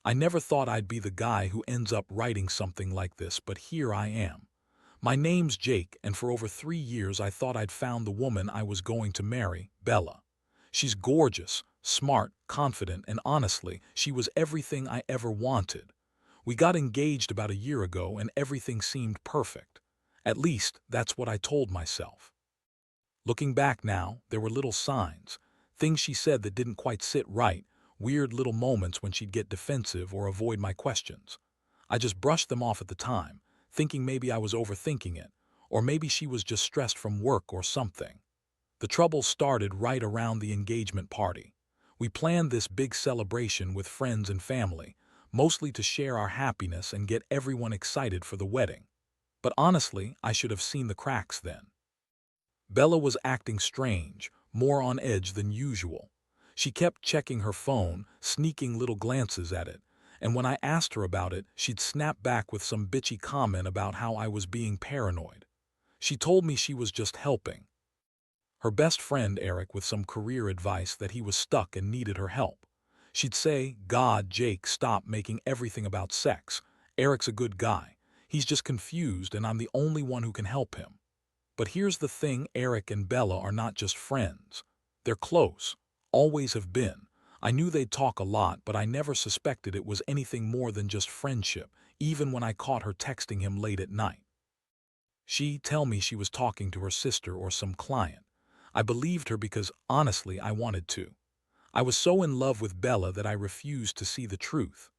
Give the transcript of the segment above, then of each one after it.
I never thought I'd be the guy who ends up writing something like this, but here I am. My name's Jake, and for over 3 years I thought I'd found the woman I was going to marry, Bella. She's gorgeous, smart, confident, and honestly, she was everything I ever wanted. We got engaged about a year ago and everything seemed perfect. At least, that's what I told myself. Looking back now, there were little signs, things she said that didn't quite sit right, weird little moments when she'd get defensive or avoid my questions. I just brushed them off at the time, thinking maybe I was overthinking it, or maybe she was just stressed from work or something. The trouble started right around the engagement party. We planned this big celebration with friends and family, mostly to share our happiness and get everyone excited for the wedding. But honestly, I should have seen the cracks then. Bella was acting strange, more on edge than usual. She kept checking her phone, sneaking little glances at it, and when I asked her about it, she'd snap back with some bitchy comment about how I was being paranoid. She told me she was just helping her best friend Eric with some career advice, that he was stuck and needed her help. She'd say, "God, Jake, stop making everything about sex. Eric's a good guy. He's just confused and I'm the only one who can help him." But here's the thing, Eric and Bella are not just friends. They're close, always have been. I knew they'd talk a lot, but I never suspected it was anything more than just friendship, even when I caught her texting him late at night. She'd tell me she was talking to her sister or some client. I believed her because, honestly, I wanted to. I was so in love with Bella that I refused to see the truth.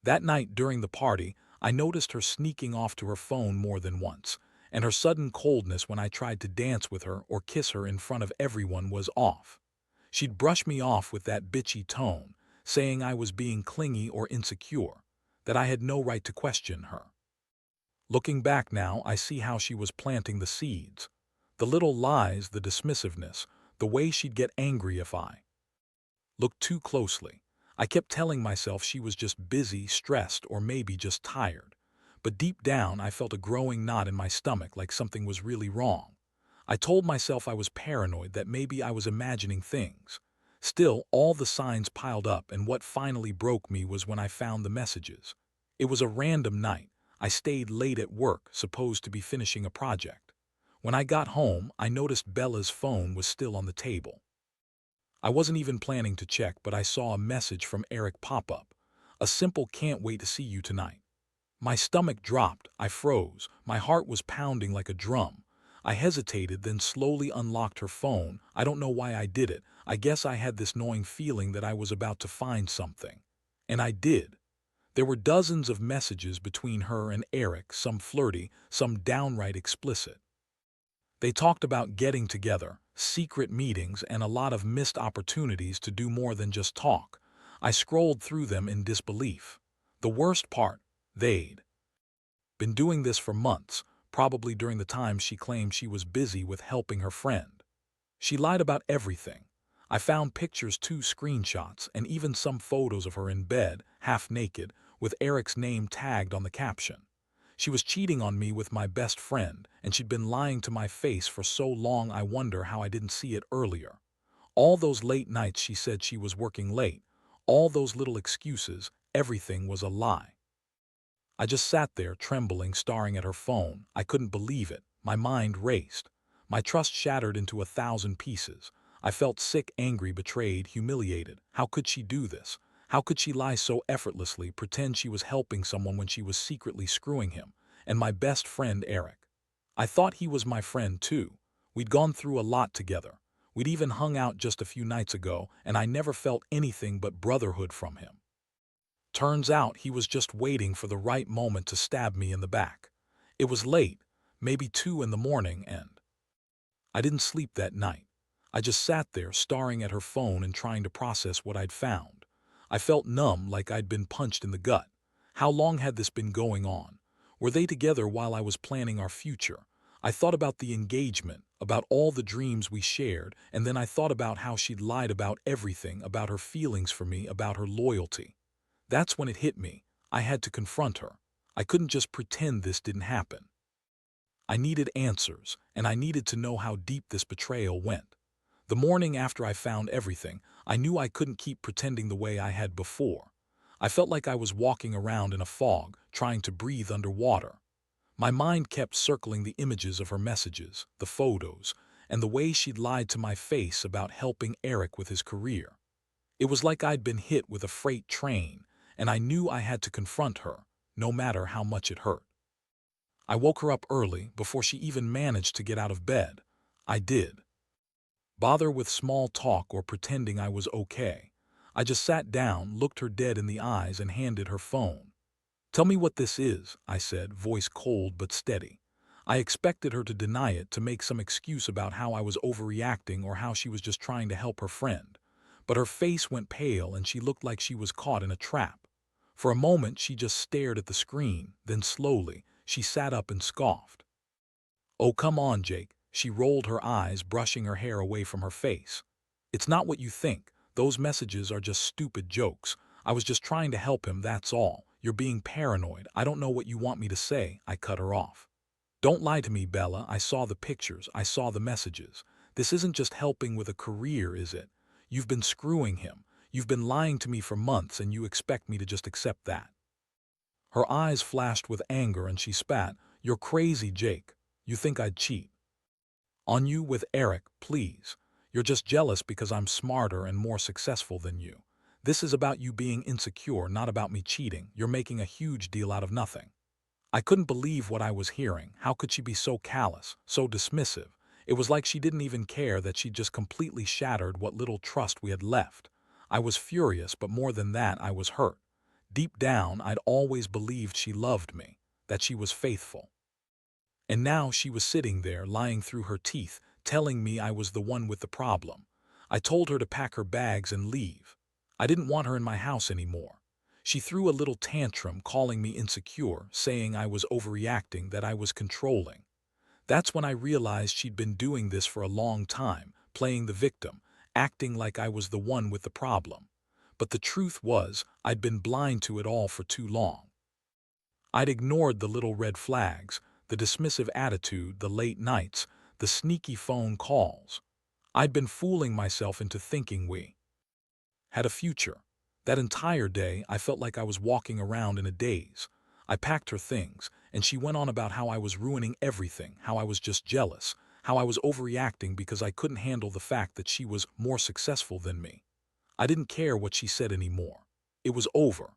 That night during the party, I noticed her sneaking off to her phone more than once, and her sudden coldness when I tried to dance with her or kiss her in front of everyone was off. She'd brush me off with that bitchy tone, saying I was being clingy or insecure, that I had no right to question her. Looking back now, I see how she was planting the seeds. The little lies, the dismissiveness, the way she'd get angry if I looked too closely. I kept telling myself she was just busy, stressed, or maybe just tired. But deep down, I felt a growing knot in my stomach, like something was really wrong. I told myself I was paranoid, that maybe I was imagining things. Still, all the signs piled up, and what finally broke me was when I found the messages. It was a random night. I stayed late at work, supposed to be finishing a project. When I got home, I noticed Bella's phone was still on the table. I wasn't even planning to check, but I saw a message from Eric pop up. A simple "can't wait to see you tonight." My stomach dropped, I froze, my heart was pounding like a drum. I hesitated, then slowly unlocked her phone. I don't know why I did it. I guess I had this gnawing feeling that I was about to find something. And I did. There were dozens of messages between her and Eric, some flirty, some downright explicit. They talked about getting together, secret meetings, and a lot of missed opportunities to do more than just talk. I scrolled through them in disbelief. The worst part, they'd been doing this for months, probably during the time she claimed she was busy with helping her friend. She lied about everything. I found pictures, 2 screenshots, and even some photos of her in bed, half naked, with Eric's name tagged on the caption. She was cheating on me with my best friend, and she'd been lying to my face for so long I wonder how I didn't see it earlier. All those late nights she said she was working late, all those little excuses, everything was a lie. I just sat there, trembling, staring at her phone. I couldn't believe it. My mind raced. My trust shattered into 1,000 pieces. I felt sick, angry, betrayed, humiliated. How could she do this? How could she lie so effortlessly, pretend she was helping someone when she was secretly screwing him? And my best friend, Eric. I thought he was my friend too. We'd gone through a lot together. We'd even hung out just a few nights ago, and I never felt anything but brotherhood from him. Turns out he was just waiting for the right moment to stab me in the back. It was late, maybe 2 in the morning, and I didn't sleep that night. I just sat there staring at her phone and trying to process what I'd found. I felt numb, like I'd been punched in the gut. How long had this been going on? Were they together while I was planning our future? I thought about the engagement, about all the dreams we shared, and then I thought about how she'd lied about everything, about her feelings for me, about her loyalty. That's when it hit me. I had to confront her. I couldn't just pretend this didn't happen. I needed answers, and I needed to know how deep this betrayal went. The morning after I found everything, I knew I couldn't keep pretending the way I had before. I felt like I was walking around in a fog, trying to breathe underwater. My mind kept circling the images of her messages, the photos, and the way she'd lied to my face about helping Eric with his career. It was like I'd been hit with a freight train, and I knew I had to confront her, no matter how much it hurt. I woke her up early, before she even managed to get out of bed. I did. Bother with small talk or pretending I was okay. I just sat down, looked her dead in the eyes, and handed her phone. "Tell me what this is," I said, voice cold but steady. I expected her to deny it, to make some excuse about how I was overreacting or how she was just trying to help her friend. But her face went pale and she looked like she was caught in a trap. For a moment she just stared at the screen, then slowly, she sat up and scoffed. "Oh, come on, Jake." She rolled her eyes, brushing her hair away from her face. "It's not what you think. Those messages are just stupid jokes. I was just trying to help him, that's all. You're being paranoid. I don't know what you want me to say." I cut her off. "Don't lie to me, Bella. I saw the pictures. I saw the messages. This isn't just helping with a career, is it? You've been screwing him. You've been lying to me for months, and you expect me to just accept that." Her eyes flashed with anger and she spat. "You're crazy, Jake. You think I'd cheat on you with Eric, please. You're just jealous because I'm smarter and more successful than you. This is about you being insecure, not about me cheating. You're making a huge deal out of nothing." I couldn't believe what I was hearing. How could she be so callous, so dismissive? It was like she didn't even care that she'd just completely shattered what little trust we had left. I was furious, but more than that, I was hurt. Deep down, I'd always believed she loved me, that she was faithful. And now she was sitting there, lying through her teeth, telling me I was the one with the problem. I told her to pack her bags and leave. I didn't want her in my house anymore. She threw a little tantrum, calling me insecure, saying I was overreacting, that I was controlling. That's when I realized she'd been doing this for a long time, playing the victim, acting like I was the one with the problem. But the truth was, I'd been blind to it all for too long. I'd ignored the little red flags, the dismissive attitude, the late nights, the sneaky phone calls. I'd been fooling myself into thinking we had a future. That entire day, I felt like I was walking around in a daze. I packed her things, and she went on about how I was ruining everything, how I was just jealous, how I was overreacting because I couldn't handle the fact that she was more successful than me. I didn't care what she said anymore. It was over.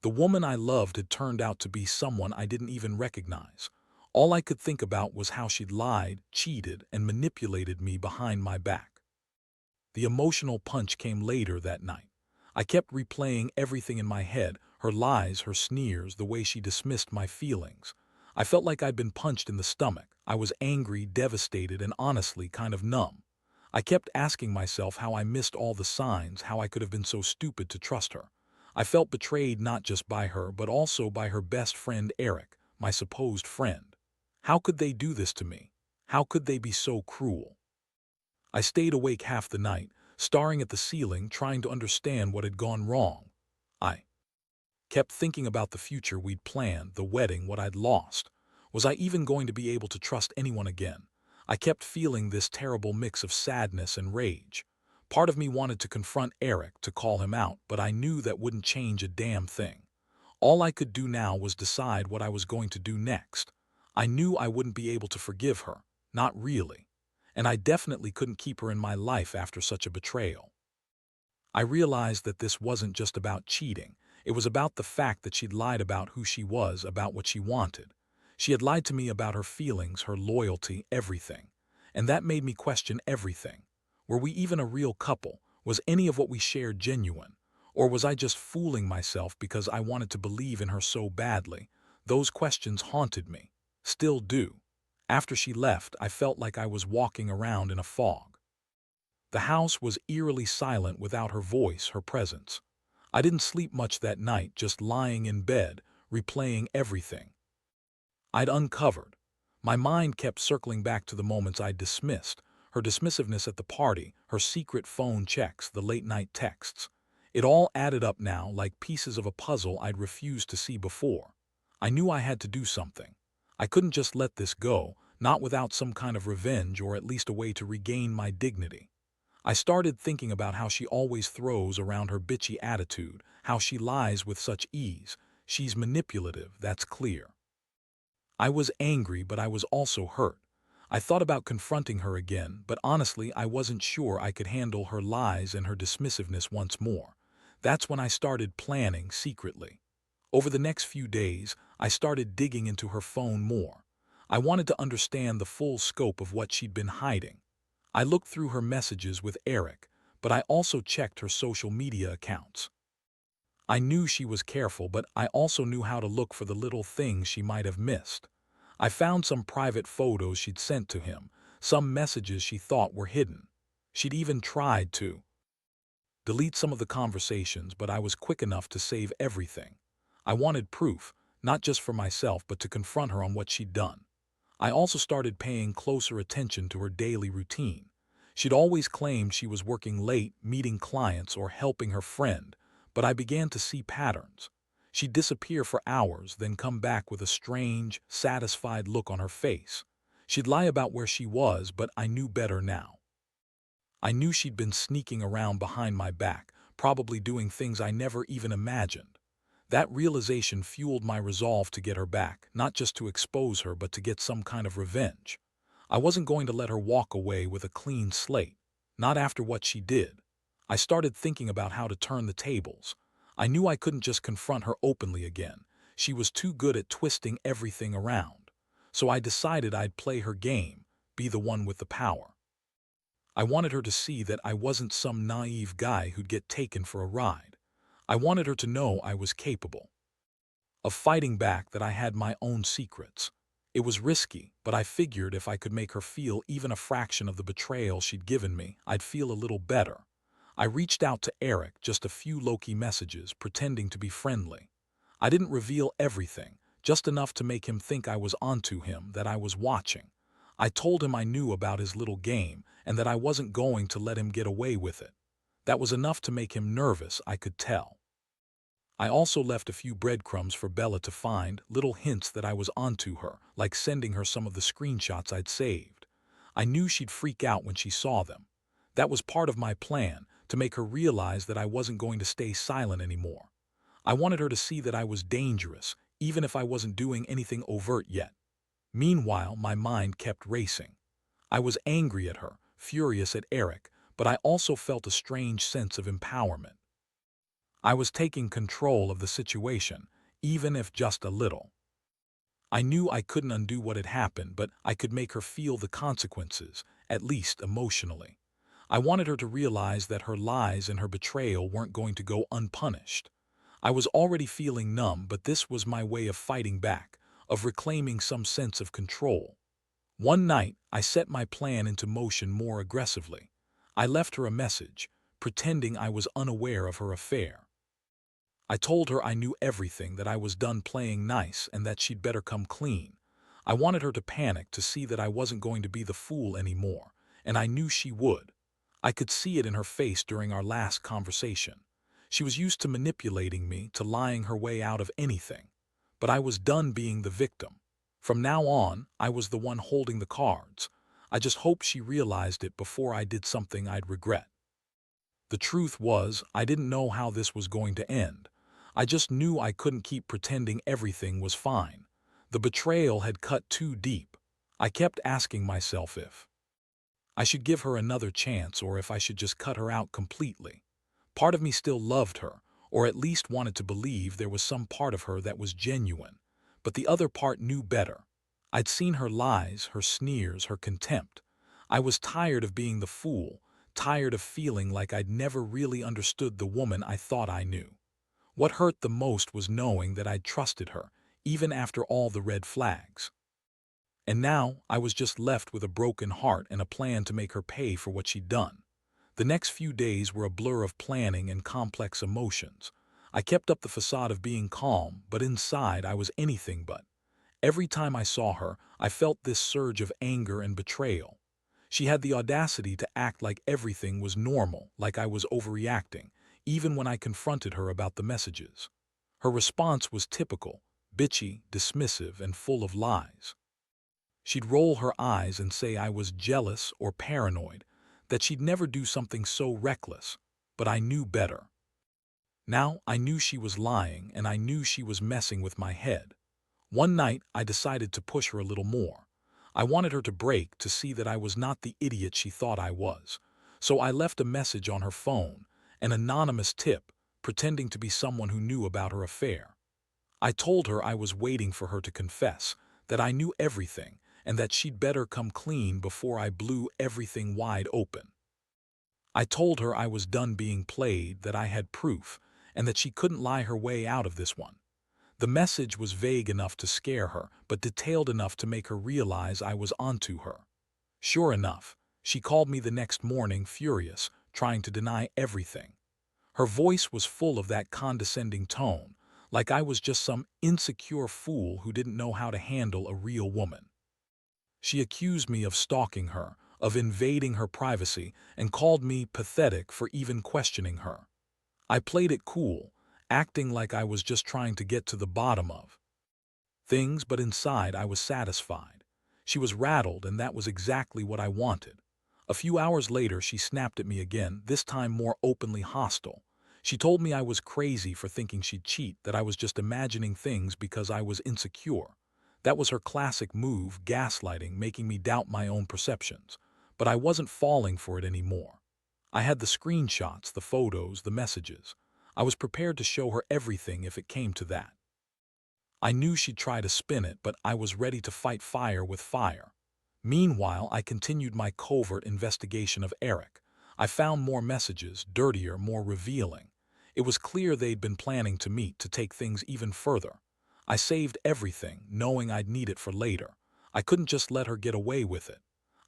The woman I loved had turned out to be someone I didn't even recognize. All I could think about was how she'd lied, cheated, and manipulated me behind my back. The emotional punch came later that night. I kept replaying everything in my head, her lies, her sneers, the way she dismissed my feelings. I felt like I'd been punched in the stomach. I was angry, devastated, and honestly kind of numb. I kept asking myself how I missed all the signs, how I could have been so stupid to trust her. I felt betrayed not just by her, but also by her best friend Eric, my supposed friend. How could they do this to me? How could they be so cruel? I stayed awake half the night, staring at the ceiling, trying to understand what had gone wrong. I kept thinking about the future we'd planned, the wedding, what I'd lost. Was I even going to be able to trust anyone again? I kept feeling this terrible mix of sadness and rage. Part of me wanted to confront Eric, to call him out, but I knew that wouldn't change a damn thing. All I could do now was decide what I was going to do next. I knew I wouldn't be able to forgive her, not really. And I definitely couldn't keep her in my life after such a betrayal. I realized that this wasn't just about cheating. It was about the fact that she'd lied about who she was, about what she wanted. She had lied to me about her feelings, her loyalty, everything. And that made me question everything. Were we even a real couple? Was any of what we shared genuine? Or was I just fooling myself because I wanted to believe in her so badly? Those questions haunted me. Still do. After she left, I felt like I was walking around in a fog. The house was eerily silent without her voice, her presence. I didn't sleep much that night, just lying in bed, replaying everything I'd uncovered. My mind kept circling back to the moments I'd dismissed, her dismissiveness at the party, her secret phone checks, the late-night texts. It all added up now, like pieces of a puzzle I'd refused to see before. I knew I had to do something. I couldn't just let this go, not without some kind of revenge or at least a way to regain my dignity. I started thinking about how she always throws around her bitchy attitude, how she lies with such ease. She's manipulative, that's clear. I was angry, but I was also hurt. I thought about confronting her again, but honestly, I wasn't sure I could handle her lies and her dismissiveness once more. That's when I started planning secretly. Over the next few days, I started digging into her phone more. I wanted to understand the full scope of what she'd been hiding. I looked through her messages with Eric, but I also checked her social media accounts. I knew she was careful, but I also knew how to look for the little things she might have missed. I found some private photos she'd sent to him, some messages she thought were hidden. She'd even tried to delete some of the conversations, but I was quick enough to save everything. I wanted proof, not just for myself, but to confront her on what she'd done. I also started paying closer attention to her daily routine. She'd always claimed she was working late, meeting clients, or helping her friend, but I began to see patterns. She'd disappear for hours, then come back with a strange, satisfied look on her face. She'd lie about where she was, but I knew better now. I knew she'd been sneaking around behind my back, probably doing things I never even imagined. That realization fueled my resolve to get her back, not just to expose her, but to get some kind of revenge. I wasn't going to let her walk away with a clean slate, not after what she did. I started thinking about how to turn the tables. I knew I couldn't just confront her openly again. She was too good at twisting everything around. So I decided I'd play her game, be the one with the power. I wanted her to see that I wasn't some naive guy who'd get taken for a ride. I wanted her to know I was capable of fighting back, that I had my own secrets. It was risky, but I figured if I could make her feel even a fraction of the betrayal she'd given me, I'd feel a little better. I reached out to Eric, just a few low-key messages, pretending to be friendly. I didn't reveal everything, just enough to make him think I was onto him, that I was watching. I told him I knew about his little game and that I wasn't going to let him get away with it. That was enough to make him nervous, I could tell. I also left a few breadcrumbs for Bella to find, little hints that I was onto her, like sending her some of the screenshots I'd saved. I knew she'd freak out when she saw them. That was part of my plan, to make her realize that I wasn't going to stay silent anymore. I wanted her to see that I was dangerous, even if I wasn't doing anything overt yet. Meanwhile, my mind kept racing. I was angry at her, furious at Eric, but I also felt a strange sense of empowerment. I was taking control of the situation, even if just a little. I knew I couldn't undo what had happened, but I could make her feel the consequences, at least emotionally. I wanted her to realize that her lies and her betrayal weren't going to go unpunished. I was already feeling numb, but this was my way of fighting back, of reclaiming some sense of control. One night, I set my plan into motion more aggressively. I left her a message, pretending I was unaware of her affair. I told her I knew everything, that I was done playing nice and that she'd better come clean. I wanted her to panic, to see that I wasn't going to be the fool anymore, and I knew she would. I could see it in her face during our last conversation. She was used to manipulating me, to lying her way out of anything. But I was done being the victim. From now on, I was the one holding the cards. I just hoped she realized it before I did something I'd regret. The truth was, I didn't know how this was going to end. I just knew I couldn't keep pretending everything was fine. The betrayal had cut too deep. I kept asking myself if I should give her another chance, or if I should just cut her out completely. Part of me still loved her, or at least wanted to believe there was some part of her that was genuine. But the other part knew better. I'd seen her lies, her sneers, her contempt. I was tired of being the fool, tired of feeling like I'd never really understood the woman I thought I knew. What hurt the most was knowing that I'd trusted her, even after all the red flags. And now I was just left with a broken heart and a plan to make her pay for what she'd done. The next few days were a blur of planning and complex emotions. I kept up the facade of being calm, but inside I was anything but. Every time I saw her, I felt this surge of anger and betrayal. She had the audacity to act like everything was normal, like I was overreacting, even when I confronted her about the messages. Her response was typical, bitchy, dismissive, and full of lies. She'd roll her eyes and say I was jealous or paranoid, that she'd never do something so reckless. But I knew better. Now I knew she was lying, and I knew she was messing with my head. One night, I decided to push her a little more. I wanted her to break, to see that I was not the idiot she thought I was. So I left a message on her phone, an anonymous tip, pretending to be someone who knew about her affair. I told her I was waiting for her to confess, that I knew everything, and that she'd better come clean before I blew everything wide open. I told her I was done being played, that I had proof, and that she couldn't lie her way out of this one. The message was vague enough to scare her, but detailed enough to make her realize I was onto her. Sure enough, she called me the next morning, furious, trying to deny everything. Her voice was full of that condescending tone, like I was just some insecure fool who didn't know how to handle a real woman. She accused me of stalking her, of invading her privacy, and called me pathetic for even questioning her. I played it cool, acting like I was just trying to get to the bottom of things, but inside I was satisfied. She was rattled, and that was exactly what I wanted. A few hours later, she snapped at me again, this time more openly hostile. She told me I was crazy for thinking she'd cheat, that I was just imagining things because I was insecure. That was her classic move, gaslighting, making me doubt my own perceptions. But I wasn't falling for it anymore. I had the screenshots, the photos, the messages. I was prepared to show her everything if it came to that. I knew she'd try to spin it, but I was ready to fight fire with fire. Meanwhile, I continued my covert investigation of Eric. I found more messages, dirtier, more revealing. It was clear they'd been planning to meet, to take things even further. I saved everything, knowing I'd need it for later. I couldn't just let her get away with it.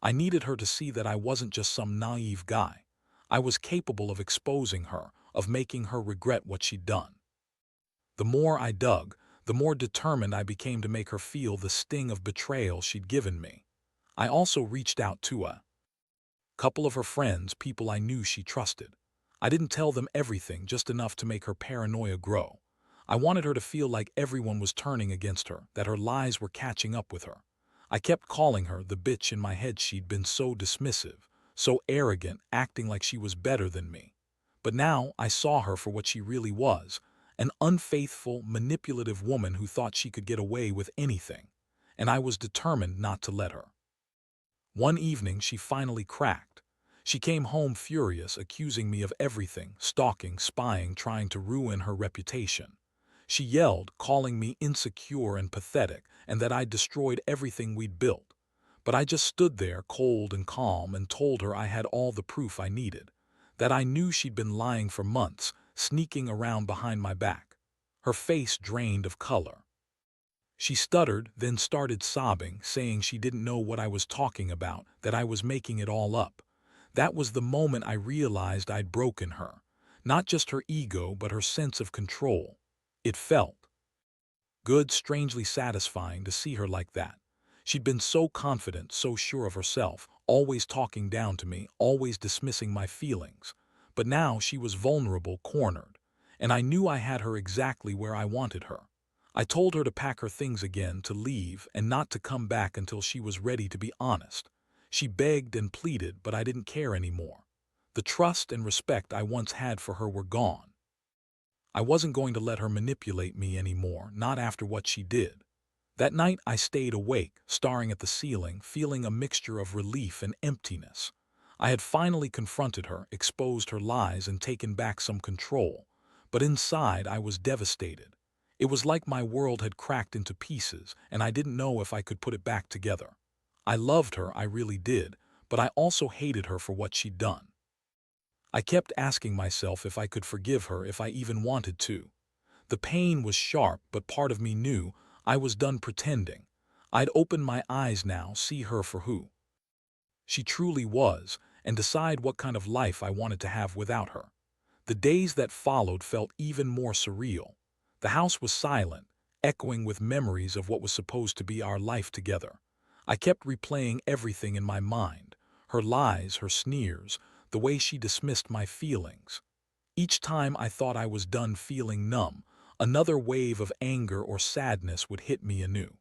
I needed her to see that I wasn't just some naive guy. I was capable of exposing her, of making her regret what she'd done. The more I dug, the more determined I became to make her feel the sting of betrayal she'd given me. I also reached out to a couple of her friends, people I knew she trusted. I didn't tell them everything, just enough to make her paranoia grow. I wanted her to feel like everyone was turning against her, that her lies were catching up with her. I kept calling her the bitch in my head. She'd been so dismissive, so arrogant, acting like she was better than me. But now I saw her for what she really was, an unfaithful, manipulative woman who thought she could get away with anything. And I was determined not to let her. One evening, she finally cracked. She came home furious, accusing me of everything, stalking, spying, trying to ruin her reputation. She yelled, calling me insecure and pathetic, and that I'd destroyed everything we'd built. But I just stood there, cold and calm, and told her I had all the proof I needed, that I knew she'd been lying for months, sneaking around behind my back. Her face drained of color. She stuttered, then started sobbing, saying she didn't know what I was talking about, that I was making it all up. That was the moment I realized I'd broken her. Not just her ego, but her sense of control. It felt good, strangely satisfying to see her like that. She'd been so confident, so sure of herself, always talking down to me, always dismissing my feelings. But now she was vulnerable, cornered. And I knew I had her exactly where I wanted her. I told her to pack her things again, to leave, and not to come back until she was ready to be honest. She begged and pleaded, but I didn't care anymore. The trust and respect I once had for her were gone. I wasn't going to let her manipulate me anymore, not after what she did. That night I stayed awake, staring at the ceiling, feeling a mixture of relief and emptiness. I had finally confronted her, exposed her lies, and taken back some control. But inside I was devastated. It was like my world had cracked into pieces, and I didn't know if I could put it back together. I loved her, I really did, but I also hated her for what she'd done. I kept asking myself if I could forgive her, if I even wanted to. The pain was sharp, but part of me knew I was done pretending. I'd open my eyes now, see her for who she truly was, and decide what kind of life I wanted to have without her. The days that followed felt even more surreal. The house was silent, echoing with memories of what was supposed to be our life together. I kept replaying everything in my mind, her lies, her sneers, the way she dismissed my feelings. Each time I thought I was done feeling numb, another wave of anger or sadness would hit me anew.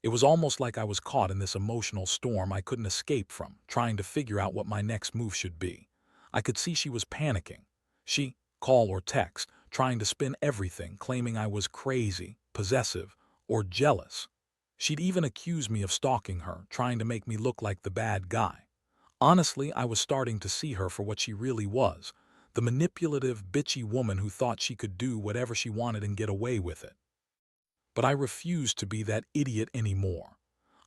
It was almost like I was caught in this emotional storm I couldn't escape from, trying to figure out what my next move should be. I could see she was panicking. She, call or text, trying to spin everything, claiming I was crazy, possessive, or jealous. She'd even accuse me of stalking her, trying to make me look like the bad guy. Honestly, I was starting to see her for what she really was, the manipulative, bitchy woman who thought she could do whatever she wanted and get away with it. But I refused to be that idiot anymore.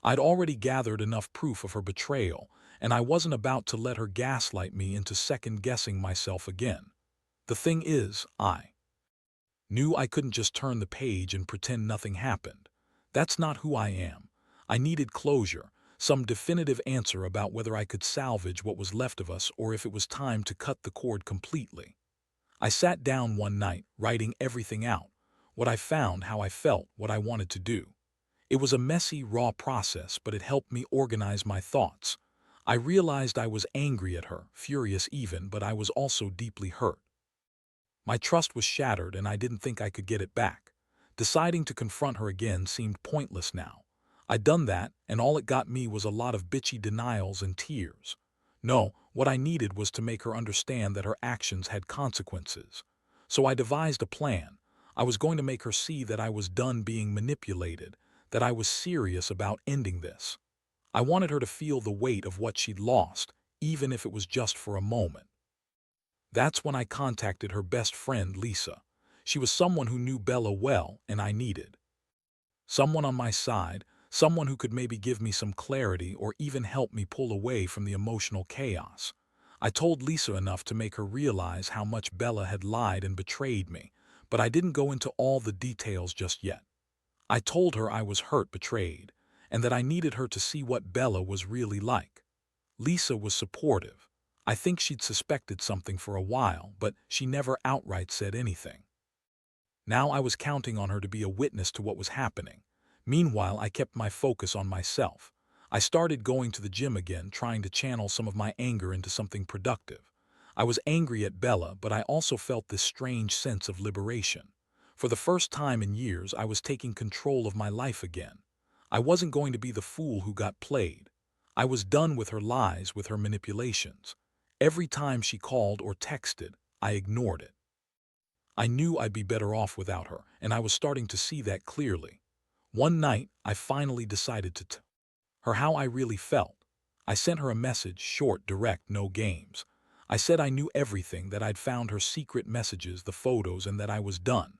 I'd already gathered enough proof of her betrayal, and I wasn't about to let her gaslight me into second-guessing myself again. The thing is, I knew I couldn't just turn the page and pretend nothing happened. That's not who I am. I needed closure, some definitive answer about whether I could salvage what was left of us or if it was time to cut the cord completely. I sat down one night, writing everything out, what I found, how I felt, what I wanted to do. It was a messy, raw process, but it helped me organize my thoughts. I realized I was angry at her, furious even, but I was also deeply hurt. My trust was shattered and I didn't think I could get it back. Deciding to confront her again seemed pointless now. I'd done that, and all it got me was a lot of bitchy denials and tears. No, what I needed was to make her understand that her actions had consequences. So I devised a plan. I was going to make her see that I was done being manipulated, that I was serious about ending this. I wanted her to feel the weight of what she'd lost, even if it was just for a moment. That's when I contacted her best friend, Lisa. She was someone who knew Bella well, and I needed someone on my side, someone who could maybe give me some clarity or even help me pull away from the emotional chaos. I told Lisa enough to make her realize how much Bella had lied and betrayed me, but I didn't go into all the details just yet. I told her I was hurt, betrayed, and that I needed her to see what Bella was really like. Lisa was supportive. I think she'd suspected something for a while, but she never outright said anything. Now I was counting on her to be a witness to what was happening. Meanwhile, I kept my focus on myself. I started going to the gym again, trying to channel some of my anger into something productive. I was angry at Bella, but I also felt this strange sense of liberation. For the first time in years, I was taking control of my life again. I wasn't going to be the fool who got played. I was done with her lies, with her manipulations. Every time she called or texted, I ignored it. I knew I'd be better off without her, and I was starting to see that clearly. One night, I finally decided to tell her how I really felt. I sent her a message, short, direct, no games. I said I knew everything, that I'd found her secret messages, the photos, and that I was done,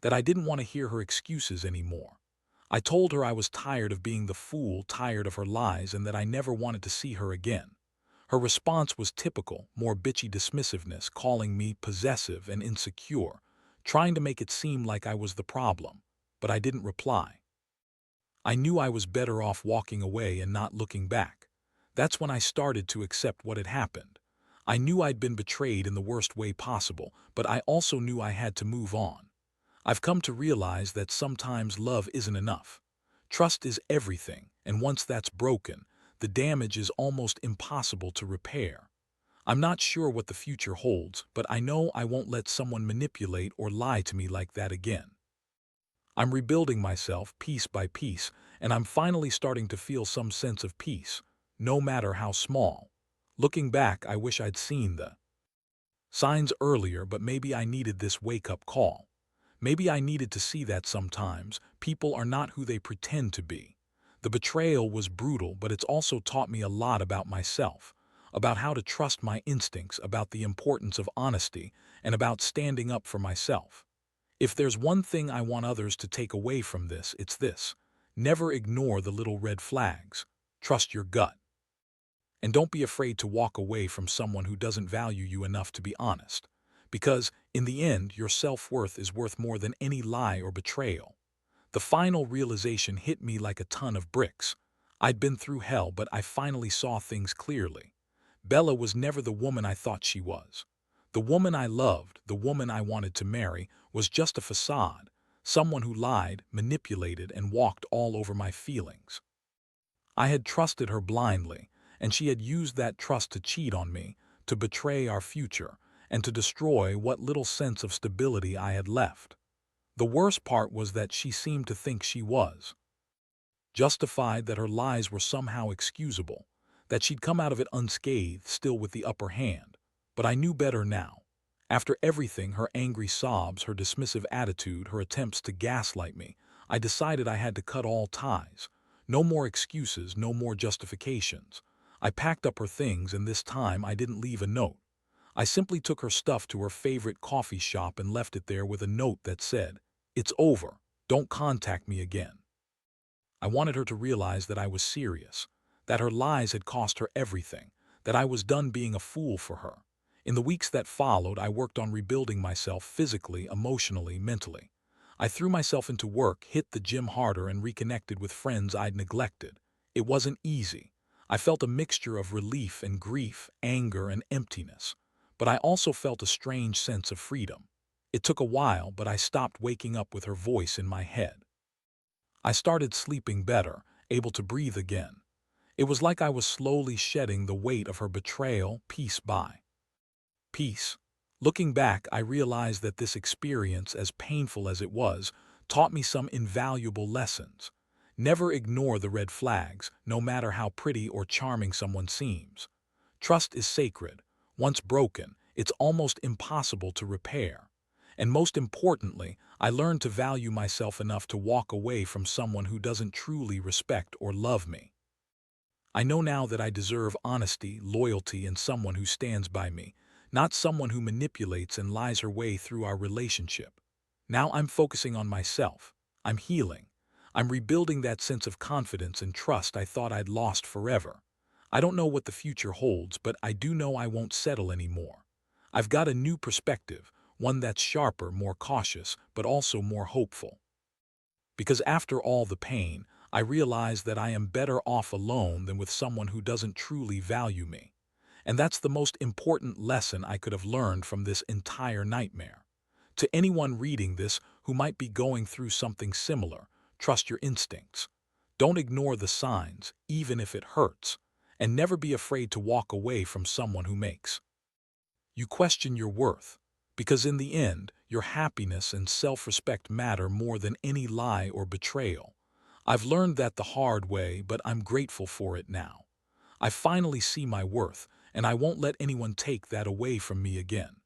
that I didn't want to hear her excuses anymore. I told her I was tired of being the fool, tired of her lies, and that I never wanted to see her again. Her response was typical, more bitchy dismissiveness, calling me possessive and insecure, trying to make it seem like I was the problem, but I didn't reply. I knew I was better off walking away and not looking back. That's when I started to accept what had happened. I knew I'd been betrayed in the worst way possible, but I also knew I had to move on. I've come to realize that sometimes love isn't enough. Trust is everything, and once that's broken, the damage is almost impossible to repair. I'm not sure what the future holds, but I know I won't let someone manipulate or lie to me like that again. I'm rebuilding myself piece by piece, and I'm finally starting to feel some sense of peace, no matter how small. Looking back, I wish I'd seen the signs earlier, but maybe I needed this wake-up call. Maybe I needed to see that sometimes people are not who they pretend to be. The betrayal was brutal, but it's also taught me a lot about myself, about how to trust my instincts, about the importance of honesty, and about standing up for myself. If there's one thing I want others to take away from this, it's this: never ignore the little red flags. Trust your gut. And don't be afraid to walk away from someone who doesn't value you enough to be honest. Because, in the end, your self-worth is worth more than any lie or betrayal. The final realization hit me like a ton of bricks. I'd been through hell, but I finally saw things clearly. Bella was never the woman I thought she was. The woman I loved, the woman I wanted to marry, was just a facade, someone who lied, manipulated, and walked all over my feelings. I had trusted her blindly, and she had used that trust to cheat on me, to betray our future, and to destroy what little sense of stability I had left. The worst part was that she seemed to think she was justified that her lies were somehow excusable, that she'd come out of it unscathed, still with the upper hand. But I knew better now. After everything, her angry sobs, her dismissive attitude, her attempts to gaslight me, I decided I had to cut all ties. No more excuses, no more justifications. I packed up her things, and this time I didn't leave a note. I simply took her stuff to her favorite coffee shop and left it there with a note that said, "It's over. Don't contact me again." I wanted her to realize that I was serious, that her lies had cost her everything, that I was done being a fool for her. In the weeks that followed, I worked on rebuilding myself physically, emotionally, mentally. I threw myself into work, hit the gym harder, and reconnected with friends I'd neglected. It wasn't easy. I felt a mixture of relief and grief, anger and emptiness. But I also felt a strange sense of freedom. It took a while, but I stopped waking up with her voice in my head. I started sleeping better, able to breathe again. It was like I was slowly shedding the weight of her betrayal, piece by piece. Looking back, I realized that this experience, as painful as it was, taught me some invaluable lessons. Never ignore the red flags, no matter how pretty or charming someone seems. Trust is sacred. Once broken, it's almost impossible to repair. And most importantly, I learned to value myself enough to walk away from someone who doesn't truly respect or love me. I know now that I deserve honesty, loyalty, and someone who stands by me, not someone who manipulates and lies her way through our relationship. Now I'm focusing on myself. I'm healing. I'm rebuilding that sense of confidence and trust I thought I'd lost forever. I don't know what the future holds, but I do know I won't settle anymore. I've got a new perspective, one that's sharper, more cautious, but also more hopeful. Because after all the pain, I realize that I am better off alone than with someone who doesn't truly value me. And that's the most important lesson I could have learned from this entire nightmare. To anyone reading this who might be going through something similar, trust your instincts. Don't ignore the signs, even if it hurts. And never be afraid to walk away from someone who makes you question your worth. Because in the end, your happiness and self-respect matter more than any lie or betrayal. I've learned that the hard way, but I'm grateful for it now. I finally see my worth, and I won't let anyone take that away from me again.